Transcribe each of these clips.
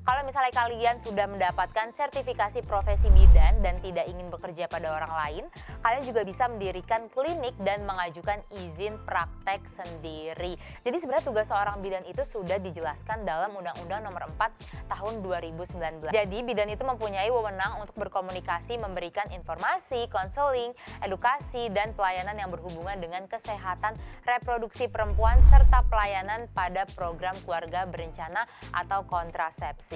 Kalau misalnya kalian sudah mendapatkan sertifikasi profesi bidan dan tidak ingin bekerja pada orang lain, kalian juga bisa mendirikan klinik dan mengajukan izin praktek sendiri. Jadi sebenarnya tugas seorang bidan itu sudah dijelaskan dalam Undang-Undang Nomor 4 Tahun 2019. Jadi bidan itu mempunyai wewenang untuk berkomunikasi, memberikan informasi, konseling, edukasi, dan pelayanan yang berhubungan dengan kesehatan reproduksi perempuan serta pelayanan pada program keluarga berencana atau kontrasepsi.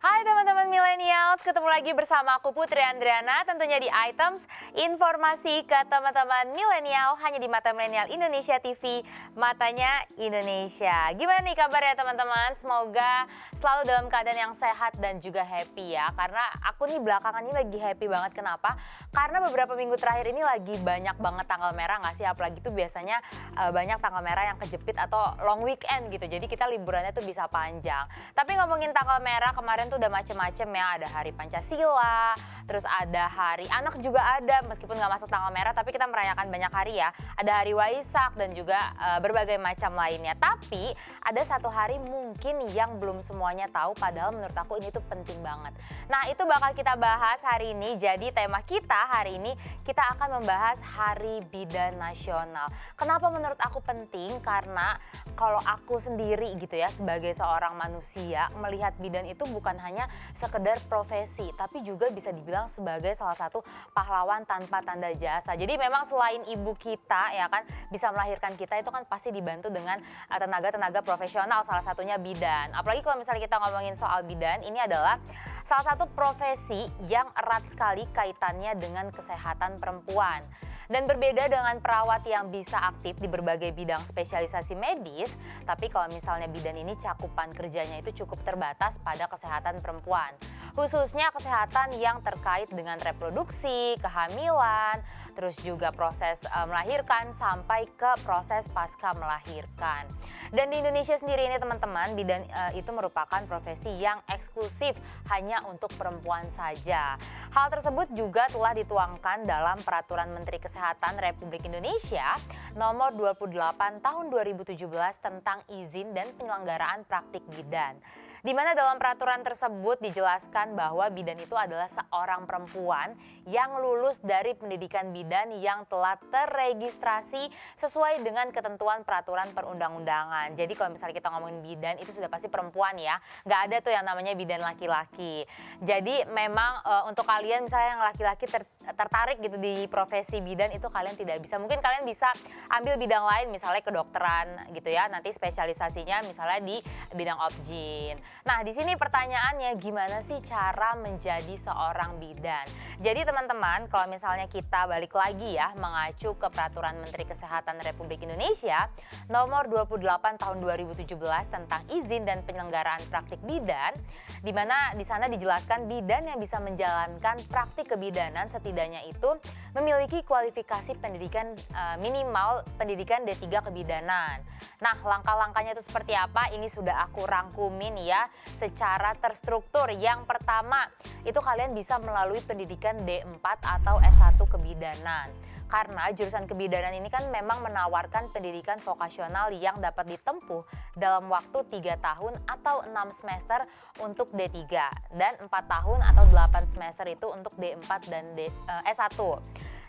Hai teman-teman milenials, ketemu lagi bersama aku Putri Andriana, tentunya di Items informasi ke teman-teman milenial hanya di Mata Milenial Indonesia TV, matanya Indonesia. Gimana nih kabarnya teman-teman? Semoga selalu dalam keadaan yang sehat dan juga happy ya. Karena aku nih belakangan ini lagi happy banget. Kenapa? Karena beberapa minggu terakhir ini lagi banyak banget tanggal merah nggak sih? Apalagi tuh biasanya banyak tanggal merah yang kejepit atau long weekend gitu. Jadi kita liburannya tuh bisa panjang. Tapi ngomongin tanggal merah, kemarin tuh udah macem-macem ya, ada hari Pancasila, terus ada hari anak juga ada, meskipun nggak masuk tanggal merah tapi kita merayakan banyak hari ya, ada hari Waisak dan juga berbagai macam lainnya. Tapi ada satu hari mungkin yang belum semuanya tahu, padahal menurut aku ini tuh penting banget. Nah itu bakal kita bahas hari ini. Jadi tema kita hari ini kita akan membahas Hari Bidan Nasional. Kenapa menurut aku penting? Karena kalau aku sendiri gitu ya, sebagai seorang manusia, melihat bidan itu bukan hanya sekedar profesi, tapi juga bisa dibilang sebagai salah satu pahlawan tanpa tanda jasa. Jadi memang selain ibu kita ya kan bisa melahirkan kita, itu kan pasti dibantu dengan tenaga-tenaga profesional, salah satunya bidan. Apalagi kalau misalnya kita ngomongin soal bidan, ini adalah salah satu profesi yang erat sekali kaitannya dengan kesehatan perempuan. Dan berbeda dengan perawat yang bisa aktif di berbagai bidang spesialisasi medis, tapi kalau misalnya bidan ini cakupan kerjanya itu cukup terbatas pada kesehatan perempuan. Khususnya kesehatan yang terkait dengan reproduksi, kehamilan, terus juga proses melahirkan sampai ke proses pasca melahirkan. Dan di Indonesia sendiri ini teman-teman, bidan itu merupakan profesi yang eksklusif hanya untuk perempuan saja. Hal tersebut juga telah dituangkan dalam Peraturan Menteri Kesehatan Republik Indonesia Nomor 28 Tahun 2017 tentang izin dan penyelenggaraan praktik bidan. Di mana dalam peraturan tersebut dijelaskan bahwa bidan itu adalah seorang perempuan yang lulus dari pendidikan bidan yang telah terregistrasi sesuai dengan ketentuan peraturan perundang-undangan. Jadi kalau misalnya kita ngomongin bidan itu sudah pasti perempuan ya, nggak ada tuh yang namanya bidan laki-laki. Jadi memang untuk kalian misalnya yang laki-laki tertarik gitu di profesi bidan, itu kalian tidak bisa. Mungkin kalian bisa ambil bidang lain, misalnya kedokteran gitu ya, nanti spesialisasinya misalnya di bidang obgyn. Nah di sini pertanyaannya, gimana sih cara menjadi seorang bidan? Jadi teman-teman, kalau misalnya kita balik lagi ya mengacu ke Peraturan Menteri Kesehatan Republik Indonesia Nomor 28 Tahun 2017 tentang izin dan penyelenggaraan praktik bidan, di mana di sana dijelaskan bidan yang bisa menjalankan praktik kebidanan setidaknya itu memiliki kualifikasi pendidikan minimal pendidikan D3 kebidanan. Nah, langkah-langkahnya itu seperti apa? Ini sudah aku rangkumin ya secara terstruktur. Yang pertama, itu kalian bisa melalui pendidikan D4 atau S1 kebidanan. Karena jurusan kebidanan ini kan memang menawarkan pendidikan vokasional yang dapat ditempuh dalam waktu 3 tahun atau 6 semester untuk D3 dan 4 tahun atau 8 semester itu untuk D4 dan S1.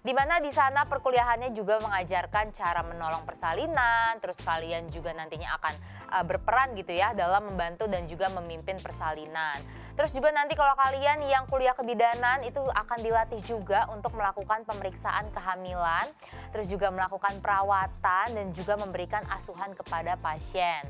Di mana di sana perkuliahannya juga mengajarkan cara menolong persalinan, terus kalian juga nantinya akan berperan gitu ya dalam membantu dan juga memimpin persalinan. Terus juga nanti kalau kalian yang kuliah kebidanan itu akan dilatih juga untuk melakukan pemeriksaan kehamilan, terus juga melakukan perawatan dan juga memberikan asuhan kepada pasien.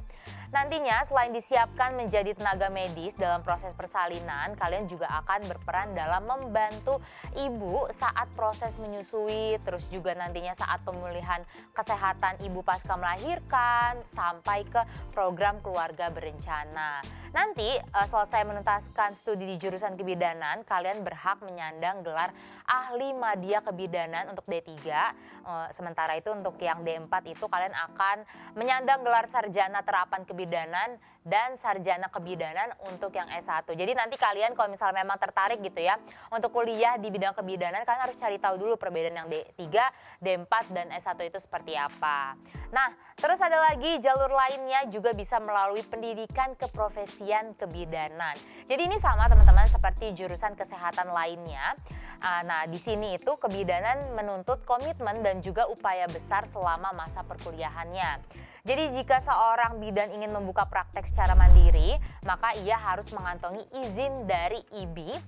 Nantinya selain disiapkan menjadi tenaga medis dalam proses persalinan, kalian juga akan berperan dalam membantu ibu saat proses menyusui, terus juga nantinya saat pemulihan kesehatan ibu pasca melahirkan, sampai ke program keluarga berencana. Nanti selesai menuntaskan studi di jurusan kebidanan, kalian berhak menyandang gelar ahli madya kebidanan untuk D3. Sementara itu untuk yang D4 itu kalian akan menyandang gelar sarjana terapan kebidanan dan sarjana kebidanan untuk yang S1. Jadi nanti kalian kalau misalnya memang tertarik gitu ya untuk kuliah di bidang kebidanan, kalian harus cari tahu dulu perbedaan yang D3, D4 dan S1 itu seperti apa. Nah, terus ada lagi jalur lainnya juga bisa melalui pendidikan keprofesian kebidanan. Jadi ini sama teman-teman seperti jurusan kesehatan lainnya. Nah, di sini itu kebidanan menuntut komitmen dan juga upaya besar selama masa perkuliahannya. Jadi jika seorang bidan ingin membuka praktek secara mandiri, maka ia harus mengantongi izin dari IBI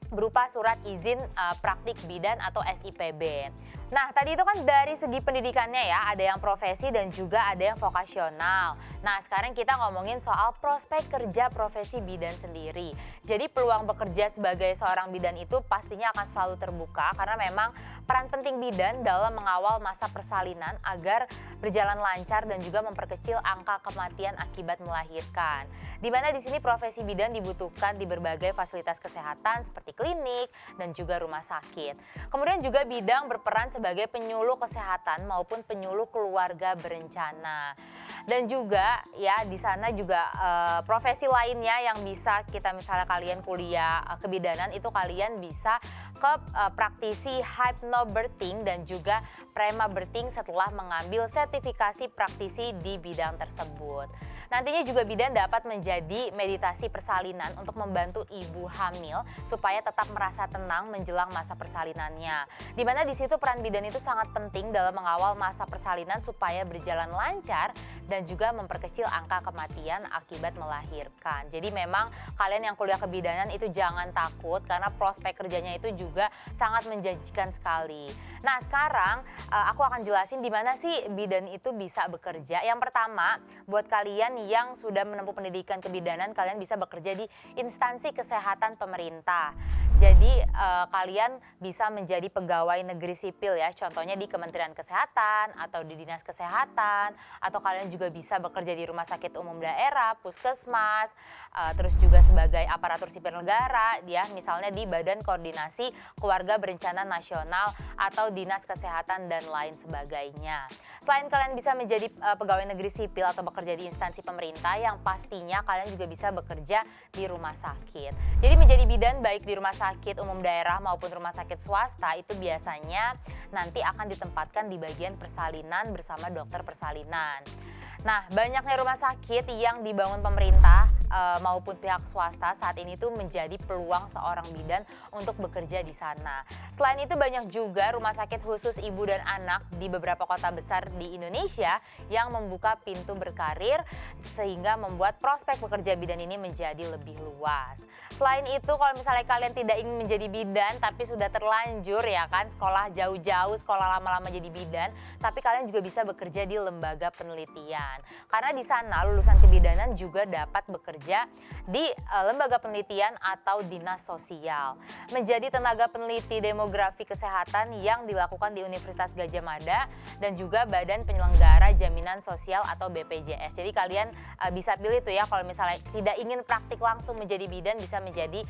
berupa surat izin praktik bidan atau SIPB. Nah, tadi itu kan dari segi pendidikannya ya, ada yang profesi dan juga ada yang vokasional. Nah, sekarang kita ngomongin soal prospek kerja profesi bidan sendiri. Jadi peluang bekerja sebagai seorang bidan itu pastinya akan selalu terbuka karena memang peran penting bidan dalam mengawal masa persalinan agar berjalan lancar dan juga memperkecil angka kematian akibat melahirkan. Di mana di sini profesi bidan dibutuhkan di berbagai fasilitas kesehatan seperti klinik dan juga rumah sakit. Kemudian juga bidang berperan sebagai penyuluh kesehatan maupun penyuluh keluarga berencana. Dan juga ya di sana juga profesi lainnya yang bisa kita misalnya kalian kuliah kebidanan itu kalian bisa ke praktisi hypnobirthing dan juga prema-birthing setelah mengambil sertifikasi praktisi di bidang tersebut. Nantinya juga bidan dapat menjadi meditasi persalinan untuk membantu ibu hamil supaya tetap merasa tenang menjelang masa persalinannya. Di mana di situ peran bidan itu sangat penting dalam mengawal masa persalinan supaya berjalan lancar dan juga memperkecil angka kematian akibat melahirkan. Jadi memang kalian yang kuliah kebidanan itu jangan takut karena prospek kerjanya itu juga sangat menjanjikan sekali. Nah, sekarang aku akan jelasin di mana sih bidan itu bisa bekerja. Yang pertama, buat kalian yang sudah menempuh pendidikan kebidanan, kalian bisa bekerja di instansi kesehatan pemerintah. Jadi kalian bisa menjadi pegawai negeri sipil ya, contohnya di Kementerian Kesehatan atau di Dinas Kesehatan, atau kalian juga bisa bekerja di rumah sakit umum daerah, puskesmas, terus juga sebagai aparatur sipil negara ya, misalnya di Badan Koordinasi Keluarga Berencana Nasional atau Dinas Kesehatan dan lain sebagainya. Selain kalian bisa menjadi pegawai negeri sipil atau bekerja di instansi pemerintah, yang pastinya kalian juga bisa bekerja di rumah sakit. Jadi menjadi bidan baik di rumah sakit umum daerah maupun rumah sakit swasta itu biasanya nanti akan ditempatkan di bagian persalinan bersama dokter persalinan. Nah, banyaknya rumah sakit yang dibangun pemerintah maupun pihak swasta saat ini tuh menjadi peluang seorang bidan untuk bekerja di sana. Selain itu banyak juga rumah sakit khusus ibu dan anak di beberapa kota besar di Indonesia yang membuka pintu berkarir sehingga membuat prospek bekerja bidan ini menjadi lebih luas. Selain itu kalau misalnya kalian tidak ingin menjadi bidan tapi sudah terlanjur ya kan sekolah jauh-jauh, sekolah lama-lama jadi bidan, tapi kalian juga bisa bekerja di lembaga penelitian. Karena di sana lulusan kebidanan juga dapat bekerja di lembaga penelitian atau dinas sosial. Menjadi tenaga peneliti demografi kesehatan yang dilakukan di Universitas Gadjah Mada dan juga Badan Penyelenggara Jaminan Sosial atau BPJS. Jadi kalian bisa pilih tuh ya kalau misalnya tidak ingin praktik langsung menjadi bidan bisa menjadi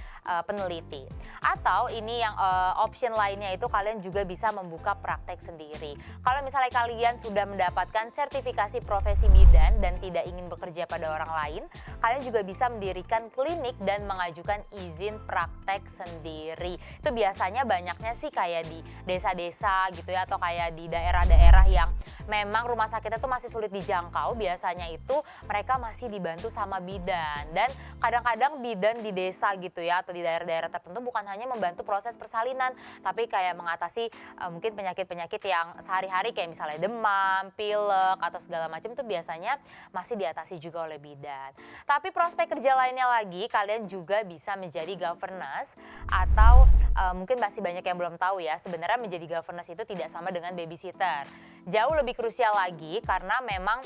peneliti. Atau ini yang option lainnya itu kalian juga bisa membuka praktek sendiri. Kalau misalnya kalian sudah mendapatkan sertifikasi profesi bidan dan tidak ingin bekerja pada orang lain, kalian juga bisa mendirikan klinik dan mengajukan izin praktek sendiri. Itu biasanya banyaknya sih kayak di desa-desa gitu ya, atau kayak di daerah-daerah yang memang rumah sakitnya tuh masih sulit dijangkau. Biasanya itu mereka masih dibantu sama bidan. Dan kadang-kadang bidan di desa gitu ya atau di daerah-daerah tertentu bukan hanya membantu proses persalinan, tapi kayak mengatasi mungkin penyakit-penyakit yang sehari-hari kayak misalnya demam, pilek atau segala macam itu biasanya masih diatasi juga oleh bidan. Tapi prospek kerja lainnya lagi, kalian juga bisa menjadi governess atau mungkin masih banyak yang belum tahu ya, sebenarnya menjadi governess itu tidak sama dengan babysitter. Jauh lebih krusial lagi karena memang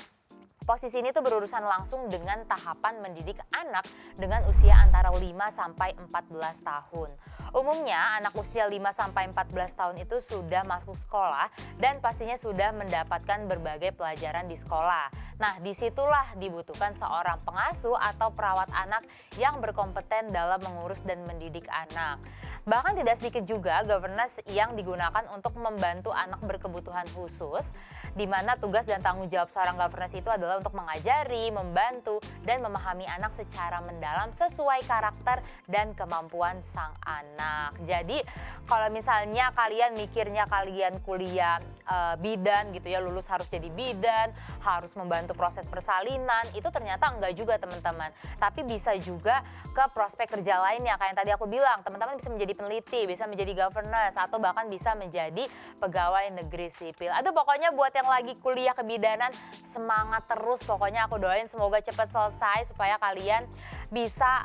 Posisi ini tuh berurusan langsung dengan tahapan mendidik anak dengan usia antara 5 sampai 14 tahun. Umumnya anak usia 5 sampai 14 tahun itu sudah masuk sekolah dan pastinya sudah mendapatkan berbagai pelajaran di sekolah. Nah, disitulah dibutuhkan seorang pengasuh atau perawat anak yang berkompeten dalam mengurus dan mendidik anak. Bahkan tidak sedikit juga governance yang digunakan untuk membantu anak berkebutuhan khusus, di mana tugas dan tanggung jawab seorang governance itu adalah untuk mengajari, membantu, dan memahami anak secara mendalam sesuai karakter dan kemampuan sang anak. Jadi kalau misalnya kalian mikirnya kalian kuliah bidan gitu ya, lulus harus jadi bidan, harus membantu proses persalinan, itu ternyata enggak juga teman-teman. Tapi bisa juga ke prospek kerja lainnya, kayak yang tadi aku bilang, teman-teman bisa menjadi peneliti, bisa menjadi governance, atau bahkan bisa menjadi pegawai negeri sipil. Aduh, pokoknya buat yang lagi kuliah kebidanan, semangat terus, pokoknya aku doain semoga cepat selesai supaya kalian bisa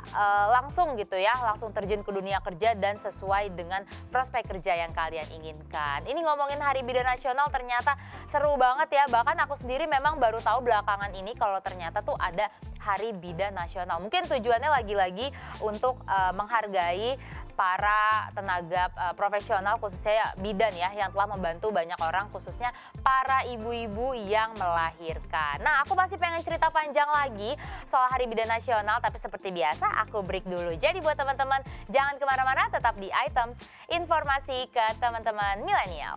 langsung gitu ya, langsung terjun ke dunia kerja dan sesuai dengan prospek kerja yang kalian inginkan. Ini ngomongin Hari Bidan Nasional ternyata seru banget ya, bahkan aku sendiri memang baru tahu belakangan ini kalau ternyata tuh ada Hari Bidan Nasional. Mungkin tujuannya lagi-lagi untuk menghargai para tenaga profesional khususnya bidan ya yang telah membantu banyak orang, khususnya para ibu-ibu yang melahirkan. Nah, aku masih pengen cerita panjang lagi soal Hari Bidan Nasional, tapi seperti biasa aku break dulu. Jadi buat teman-teman jangan kemana-mana, tetap di Items, informasi ke teman-teman milenial.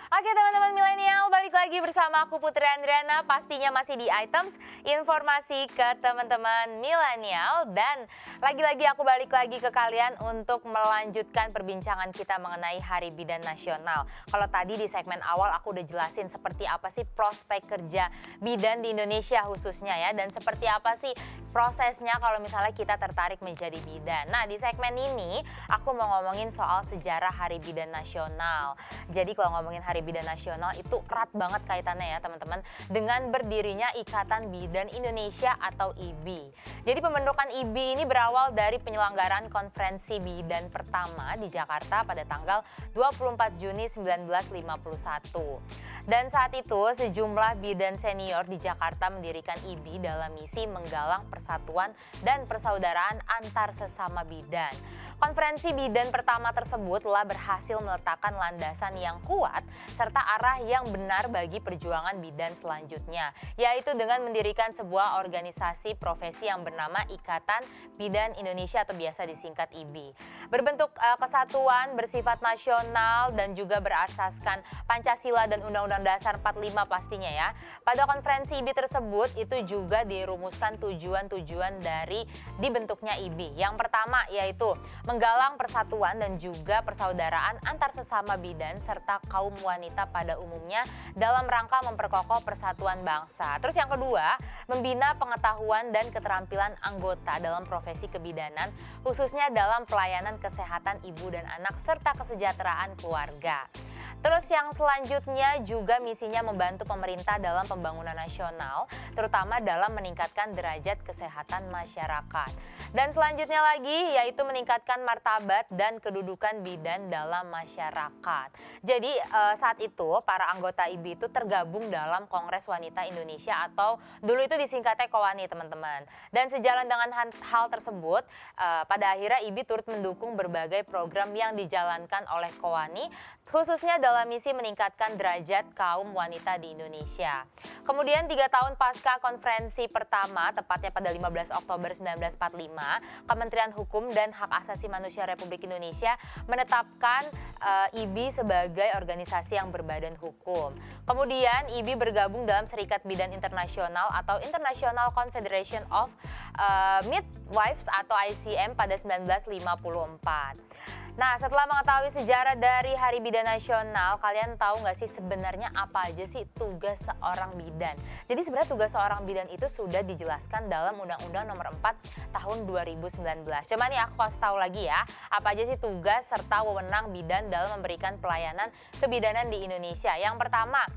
Oke teman-teman milenial, balik lagi bersama aku Putri Andriana, pastinya masih di Items, informasi ke teman-teman milenial. Dan lagi-lagi aku balik lagi ke kalian untuk melanjutkan perbincangan kita mengenai Hari Bidan Nasional. Kalau tadi di segmen awal aku udah jelasin seperti apa sih prospek kerja bidan di Indonesia khususnya ya, dan seperti apa sih prosesnya kalau misalnya kita tertarik menjadi bidan. Nah, di segmen ini aku mau ngomongin soal sejarah Hari Bidan Nasional. Jadi kalau ngomongin Hari Bidan Nasional itu erat banget kaitannya ya teman-teman dengan berdirinya Ikatan Bidan Indonesia atau IBI. Jadi pembentukan IBI ini berawal dari penyelenggaraan konferensi bidan pertama di Jakarta pada tanggal 24 Juni 1951. Dan saat itu sejumlah bidan senior di Jakarta mendirikan IBI dalam misi menggalang persatuan dan persaudaraan antar sesama bidan. Konferensi bidan pertama tersebut telah berhasil meletakkan landasan yang kuat serta arah yang benar bagi perjuangan bidan selanjutnya, yaitu dengan mendirikan sebuah organisasi profesi yang bernama Ikatan Bidan Indonesia atau biasa disingkat IBI. Berbentuk kesatuan bersifat nasional dan juga berasaskan Pancasila dan Undang-Undang Dasar 45 pastinya ya. Pada konferensi IBI tersebut itu juga dirumuskan tujuan-tujuan dari dibentuknya IBI. Yang pertama yaitu menggalang persatuan dan juga persaudaraan antar sesama bidan serta kaum wanita pada umumnya dalam rangka memperkokoh persatuan bangsa. Terus yang kedua, membina pengetahuan dan keterampilan anggota dalam profesi kebidanan khususnya dalam pelayanan kesehatan ibu dan anak serta kesejahteraan keluarga. Terus yang selanjutnya juga misinya membantu pemerintah dalam pembangunan nasional, terutama dalam meningkatkan derajat kesehatan masyarakat. Dan selanjutnya lagi yaitu meningkatkan martabat dan kedudukan bidan dalam masyarakat. Jadi saat itu para anggota IBI itu tergabung dalam Kongres Wanita Indonesia atau dulu itu disingkatnya KOWANI teman-teman. Dan sejalan dengan hal tersebut, pada akhirnya IBI turut mendukung berbagai program yang dijalankan oleh KOWANI, khususnya dalam misi meningkatkan derajat kaum wanita di Indonesia. Kemudian 3 tahun pasca konferensi pertama, tepatnya pada 15 Oktober 1945, Kementerian Hukum dan Hak Asasi Manusia Republik Indonesia menetapkan IBI sebagai organisasi yang berbadan hukum. Kemudian IBI bergabung dalam Serikat Bidan Internasional atau International Confederation of Midwives atau ICM pada 1954. Nah, setelah mengetahui sejarah dari Hari Bidan Nasional, kalian tahu nggak sih sebenarnya apa aja sih tugas seorang bidan? Jadi sebenarnya tugas seorang bidan itu sudah dijelaskan dalam Undang-Undang Nomor 4 Tahun 2019. Coba nih aku kasih tahu lagi ya, apa aja sih tugas serta wewenang bidan dalam memberikan pelayanan kebidanan di Indonesia. Yang pertama,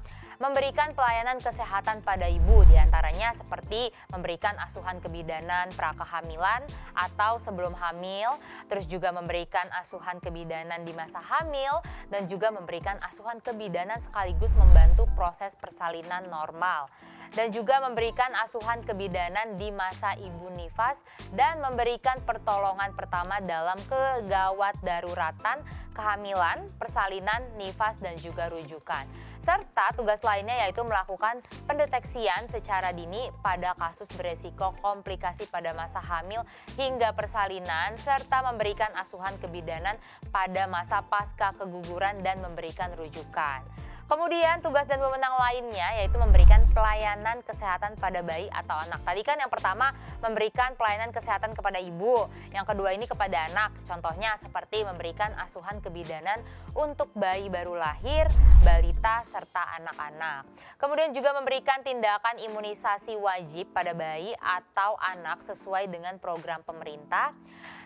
memberikan pelayanan kesehatan pada ibu, diantaranya seperti memberikan asuhan kebidanan prakehamilan atau sebelum hamil, terus juga memberikan asuhan kebidanan di masa hamil, dan juga memberikan asuhan kebidanan sekaligus membantu proses persalinan normal. Dan juga memberikan asuhan kebidanan di masa ibu nifas dan memberikan pertolongan pertama dalam kegawat daruratan, kehamilan, persalinan, nifas, dan juga rujukan. Serta tugas lainnya yaitu melakukan pendeteksian secara dini pada kasus beresiko komplikasi pada masa hamil hingga persalinan, serta memberikan asuhan kebidanan pada masa pasca keguguran dan memberikan rujukan. Kemudian tugas dan wewenang lainnya yaitu memberikan pelayanan kesehatan pada bayi atau anak. Tadi kan yang pertama memberikan pelayanan kesehatan kepada ibu, yang kedua ini kepada anak. Contohnya seperti memberikan asuhan kebidanan untuk bayi baru lahir, balita, serta anak-anak. Kemudian juga memberikan tindakan imunisasi wajib pada bayi atau anak sesuai dengan program pemerintah.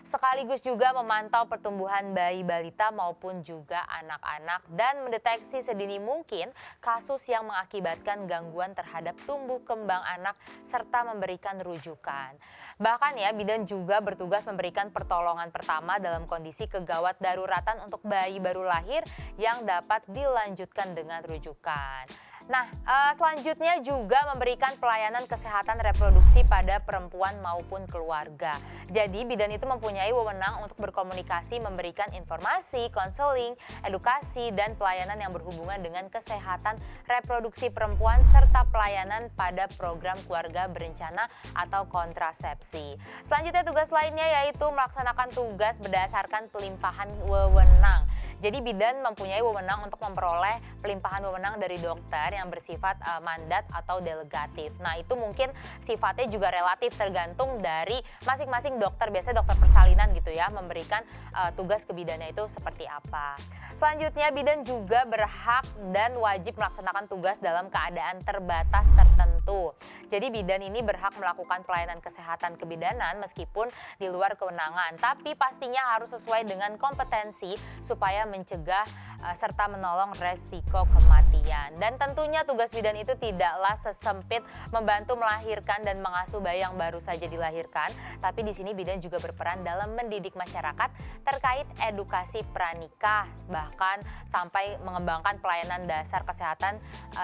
Sekaligus juga memantau pertumbuhan bayi balita maupun juga anak-anak dan mendeteksi sedini mungkin kasus yang mengakibatkan gangguan terhadap tumbuh kembang anak serta memberikan rujukan. Bahkan ya, bidan juga bertugas memberikan pertolongan pertama dalam kondisi kegawat daruratan untuk bayi baru lahir yang dapat dilanjutkan dengan rujukan. Nah, selanjutnya juga memberikan pelayanan kesehatan reproduksi pada perempuan maupun keluarga. Jadi bidan itu mempunyai wewenang untuk berkomunikasi, memberikan informasi, konseling, edukasi, dan pelayanan yang berhubungan dengan kesehatan reproduksi perempuan serta pelayanan pada program keluarga berencana atau kontrasepsi. Selanjutnya tugas lainnya yaitu melaksanakan tugas berdasarkan pelimpahan wewenang. Jadi bidan mempunyai wewenang untuk memperoleh pelimpahan wewenang dari dokter yang bersifat mandat atau delegatif. Nah, itu mungkin sifatnya juga relatif tergantung dari masing-masing dokter. Biasanya dokter persalinan gitu ya, memberikan tugas kebidannya itu seperti apa. Selanjutnya bidan juga berhak dan wajib melaksanakan tugas dalam keadaan terbatas tertentu. Jadi bidan ini berhak melakukan pelayanan kesehatan kebidanan meskipun di luar kewenangan, tapi pastinya harus sesuai dengan kompetensi supaya mencegah serta menolong resiko kematian. Dan tentunya tugas bidan itu tidaklah sesempit membantu melahirkan dan mengasuh bayi yang baru saja dilahirkan, tapi di sini bidan juga berperan dalam mendidik masyarakat terkait edukasi pranikah, bahkan sampai mengembangkan pelayanan dasar kesehatan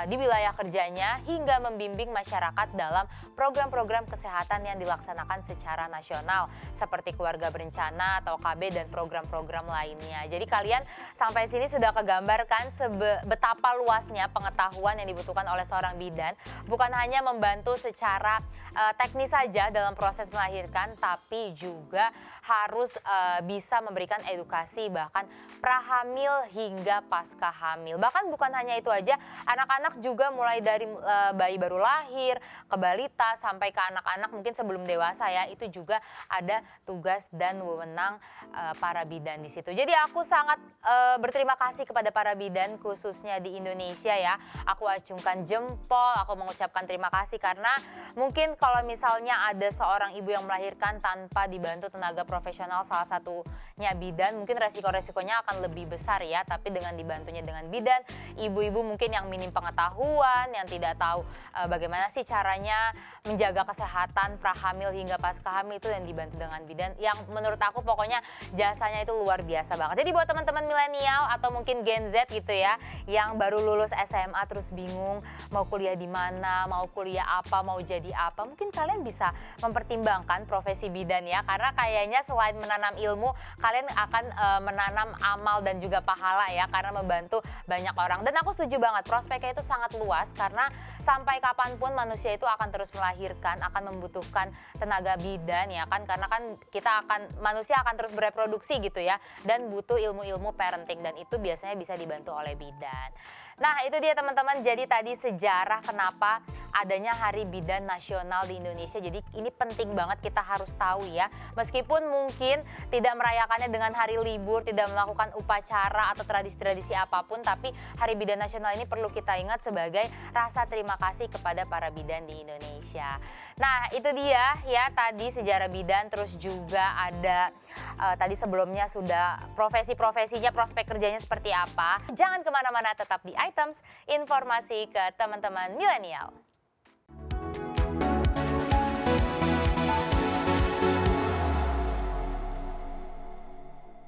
di wilayah kerjanya hingga membimbing masyarakat dalam program-program kesehatan yang dilaksanakan secara nasional seperti keluarga berencana atau KB dan program-program lainnya. Jadi kalian sampai sini sudah kegambarkan betapa luasnya pengetahuan yang dibutuhkan oleh seorang bidan, bukan hanya membantu secara teknis saja dalam proses melahirkan, tapi juga harus bisa memberikan edukasi bahkan prahamil hingga pasca hamil. Bahkan bukan hanya itu aja, anak-anak juga mulai dari bayi baru lahir, ke balita sampai ke anak-anak mungkin sebelum dewasa ya, itu juga ada tugas dan wewenang para bidan di situ. Jadi aku sangat berterima kasih kepada para bidan khususnya di Indonesia ya. Aku acungkan jempol, aku mengucapkan terima kasih karena mungkin kalau misalnya ada seorang ibu yang melahirkan tanpa dibantu tenaga profesional, salah satunya bidan, mungkin resiko-resikonya akan lebih besar ya. Tapi dengan dibantunya dengan bidan, ibu-ibu mungkin yang minim pengetahuan, yang tidak tahu bagaimana sih caranya menjaga kesehatan prahamil hingga pasca hamil itu, dan dibantu dengan bidan yang menurut aku pokoknya jasanya itu luar biasa banget. Jadi buat teman-teman milenial atau mungkin Gen Z gitu ya, yang baru lulus SMA terus bingung mau kuliah di mana, mau kuliah apa, mau jadi apa, mungkin kalian bisa mempertimbangkan profesi bidan ya, karena kayaknya selain menanam ilmu, kalian akan menanam amal dan juga pahala ya, karena membantu banyak orang. Dan aku setuju banget, prospeknya itu sangat luas karena sampai kapanpun manusia itu akan terus melahirkan, akan membutuhkan tenaga bidan ya kan, karena kan manusia akan terus bereproduksi gitu ya, dan butuh ilmu-ilmu parenting, dan itu biasanya bisa dibantu oleh bidan. Nah itu dia teman-teman, jadi tadi sejarah kenapa adanya Hari Bidan Nasional di Indonesia. Jadi ini penting banget kita harus tahu ya. Meskipun mungkin tidak merayakannya dengan hari libur, tidak melakukan upacara atau tradisi-tradisi apapun, tapi Hari Bidan Nasional ini perlu kita ingat sebagai rasa terima berterima kasih kepada para bidan di Indonesia. Nah, itu dia ya tadi sejarah bidan, terus juga ada tadi sebelumnya sudah profesi-profesinya, prospek kerjanya seperti apa. Jangan kemana-mana, tetap di Items, informasi ke teman-teman milenial.